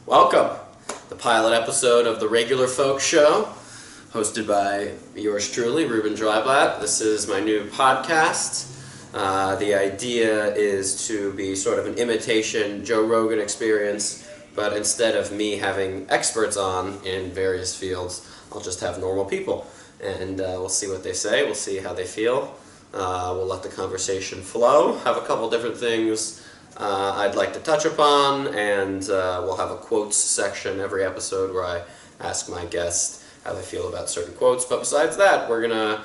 Welcome, the pilot episode of the Regular Folk Show, hosted by yours truly, Reuben Dreiblatt. This is my new podcast. The idea is to be sort of an imitation Joe Rogan experience, but instead of me having experts on in various fields, I'll just have normal people. And we'll see what they say, we'll see how they feel. We'll let the conversation flow, have a couple different things I'd like to touch upon, and we'll have a quotes section every episode where I ask my guests how they feel about certain quotes. But besides that, we're gonna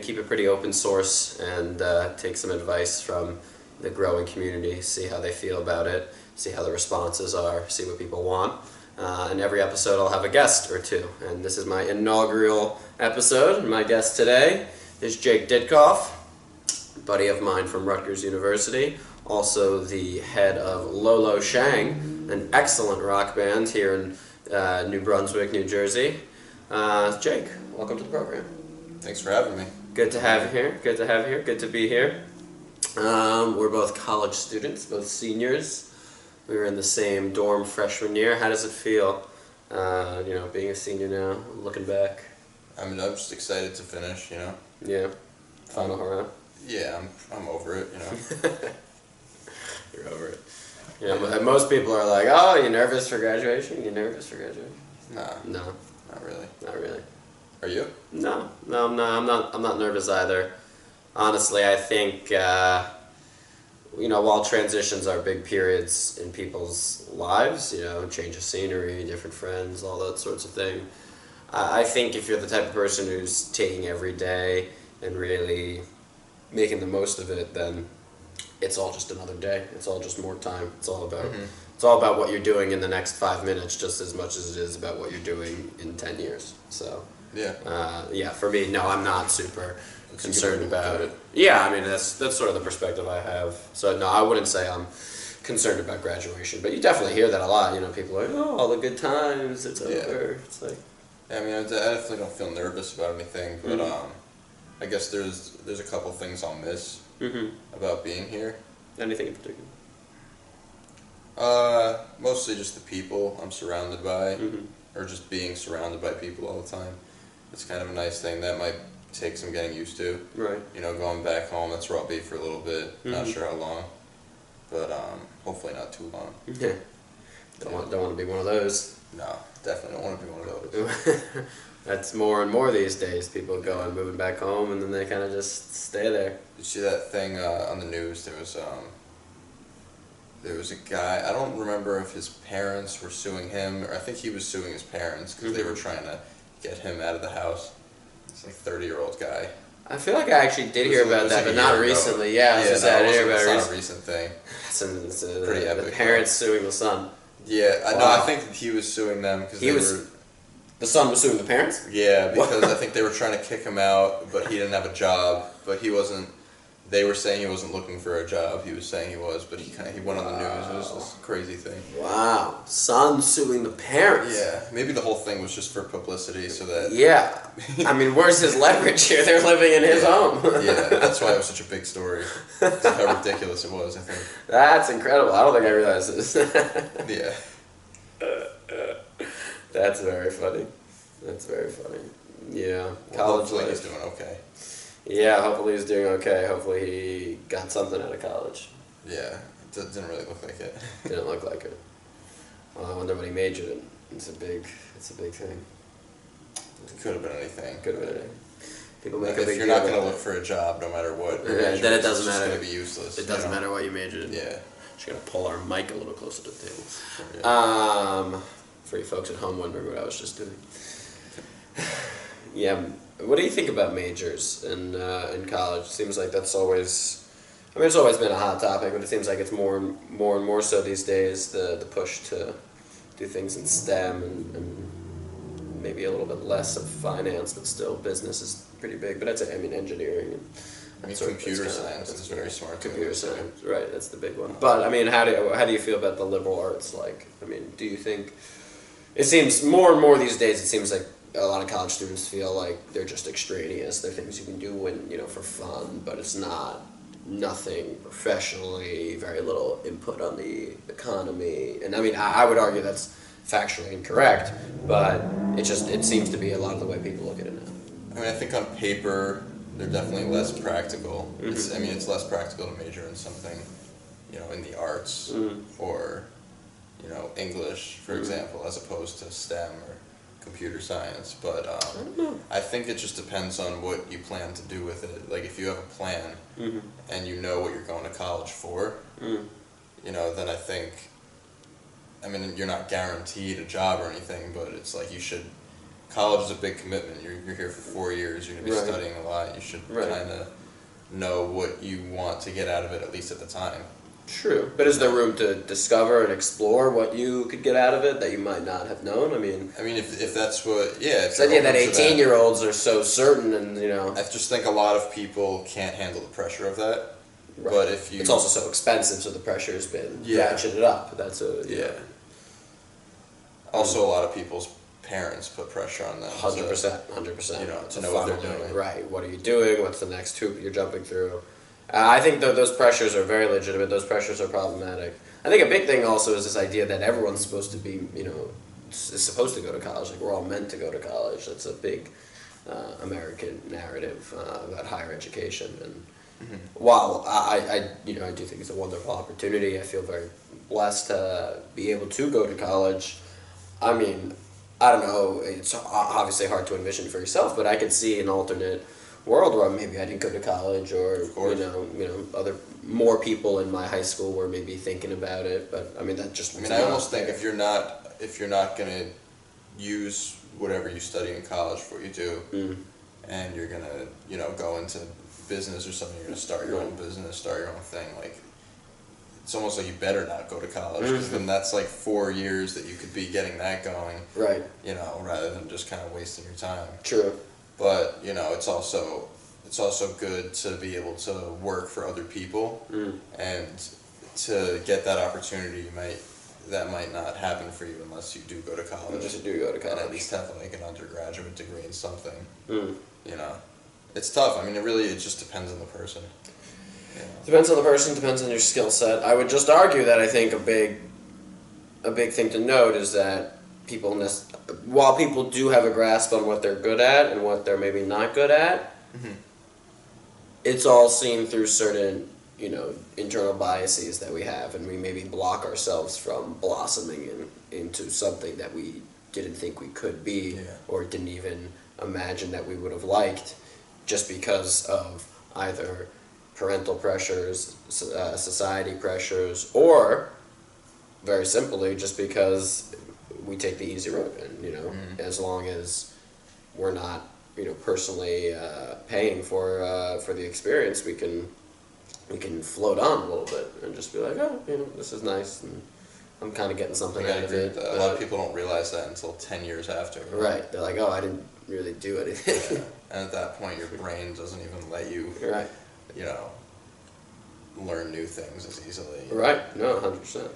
keep it pretty open source and take some advice from the growing community, see how they feel about it, see how the responses are, see what people want. And every episode I'll have a guest or two. And this is my inaugural episode. My guest today is Jake Ditkoff, a buddy of mine from Rutgers University, also the head of Lolo Shang, an excellent rock band here in New Brunswick, New Jersey. Jake, welcome to the program. Thanks for having me. Good to have you here. Good to have you here. Good to be here. We're both college students, both seniors. We were in the same dorm freshman year. How does it feel, being a senior now, looking back? I mean, I'm just excited to finish, Yeah. Final hurrah. Yeah, I'm over it, You're over it. Yeah, most people are like, "Oh, you nervous for graduation? You nervous for graduation?" Nah. No. Not really. Not really. Are you? No, I'm not. I'm not nervous either. Honestly, I think while transitions are big periods in people's lives, change of scenery, different friends, all that sorts of thing. I think if you're the type of person who's taking every day and really making the most of it, then it's all just another day. It's all just more time. It's all about what you're doing in the next 5 minutes, just as much as it is about what you're doing in 10 years. So yeah. For me, no, I'm not super concerned about it. Yeah, I mean that's sort of the perspective I have. So no, I wouldn't say I'm concerned about graduation, but you definitely hear that a lot. People are like, "Oh, all the good times, it's over." It's like, I mean, I definitely don't feel nervous about anything, but I guess there's a couple things I'll miss about being here. Anything in particular? Mostly just the people I'm surrounded by, or just being surrounded by people all the time. It's kind of a nice thing that might take some getting used to. Right. Going back home, that's where I'll be for a little bit. Not sure how long, but hopefully not too long. Yeah. Don't want to be one of those. No, definitely don't want to be one of those. That's more and more these days. People go and moving back home, and then they kind of just stay there. Did you see that thing on the news? There was a guy, I don't remember if his parents were suing him, or I think he was suing his parents because they were trying to get him out of the house. It's like a 30-year-old guy. I feel like I actually did hear about that, but not recently. Yeah, it's not a recent thing. It's pretty epic. The parents suing the son. Yeah, I think that he was suing them because the son was suing the parents? Yeah, because I think they were trying to kick him out, but he didn't have a job. But he wasn't. They were saying he wasn't looking for a job. He was saying he was, but he went on the news. It was this crazy thing. Wow, son suing the parents. Yeah, maybe the whole thing was just for publicity, so that. Yeah, I mean, where's his leverage here? They're living in his home. Yeah, that's why it was such a big story. That's how ridiculous it was, I think. That's incredible. I don't think I realized this. Yeah. That's very funny. That's very funny. Yeah, well, hopefully he's doing okay. Yeah, hopefully he's doing okay. Hopefully he got something out of college. Yeah, it didn't really look like it. Didn't look like it. Well, I wonder what he majored in. It's a big thing. It could have been anything. Could have been anything. People make a big deal. If you're not going to look for a job, no matter what, then it doesn't matter. It's going to be useless. It doesn't matter what you majored in. Yeah. Just going to pull our mic a little closer to the table. Sure, yeah. For you folks at home wondering what I was just doing. Yeah. What do you think about majors in college? It seems like that's always, it's always been a hot topic, but it seems like it's more and more so these days, the push to do things in STEM and maybe a little bit less of finance, but still business is pretty big. But engineering and computer science is very smart. Computer science, right? That's the big one. But how do you feel about the liberal arts? Do you think it seems more and more these days? It seems like a lot of college students feel like they're just extraneous. They're things you can do for fun, but it's nothing professionally, very little input on the economy. And I would argue that's factually incorrect, but it seems to be a lot of the way people look at it now. I mean, I think on paper they're definitely less practical. Mm-hmm. It's less practical to major in something, in the arts or, English, for example, as opposed to STEM or computer science. But I think it just depends on what you plan to do with it. Like if you have a plan and you know what you're going to college for, then I think, you're not guaranteed a job or anything, but it's like you should. College is a big commitment. You're here for 4 years. You're going to be studying a lot. You should kind of know what you want to get out of it, at least at the time. True. But is there room to discover and explore what you could get out of it that you might not have known? If that's what, if the idea that 18-year-olds are so certain and, I just think a lot of people can't handle the pressure of that. Right. But if you... It's also so expensive, so the pressure's been ratcheted up. That's Also, a lot of people's parents put pressure on them. 100%. To know what they're doing. Right. What are you doing? What's the next hoop you're jumping through? I think those pressures are very legitimate. Those pressures are problematic. I think a big thing also is this idea that everyone's supposed to be, is supposed to go to college. Like we're all meant to go to college. That's a big American narrative about higher education. And while I do think it's a wonderful opportunity, I feel very blessed to be able to go to college. I don't know. It's obviously hard to envision for yourself, but I could see an alternate world where maybe I didn't go to college, or other more people in my high school were maybe thinking about it. But that just. I almost think if you're not gonna use whatever you study in college for what you do, and you're gonna go into business or something, you're gonna start your own business, start your own thing. Like it's almost like you better not go to college, because then that's like 4 years that you could be getting that going. Right. Rather than just kind of wasting your time. True. But it's also good to be able to work for other people, and to get that opportunity that might not happen for you unless you do go to college. Unless you do go to college. And at least have like an undergraduate degree in something. It's tough. It just depends on the person. Depends on the person. Depends on your skill set. I would just argue that I think a big thing to note is that while people do have a grasp on what they're good at and what they're maybe not good at, it's all seen through certain, internal biases that we have, and we maybe block ourselves from blossoming into something that we didn't think we could be, or didn't even imagine that we would have liked, just because of either parental pressures, society pressures, or very simply just because we take the easy road, and as long as we're not, personally paying for the experience, we can float on a little bit and just be like, oh, this is nice, and I'm kind of getting something out of it. A lot of people don't realize that until 10 years after. Right. They're like, oh, I didn't really do anything. And at that point, your brain doesn't even let you, right. Learn new things as easily. Right. No, 100%.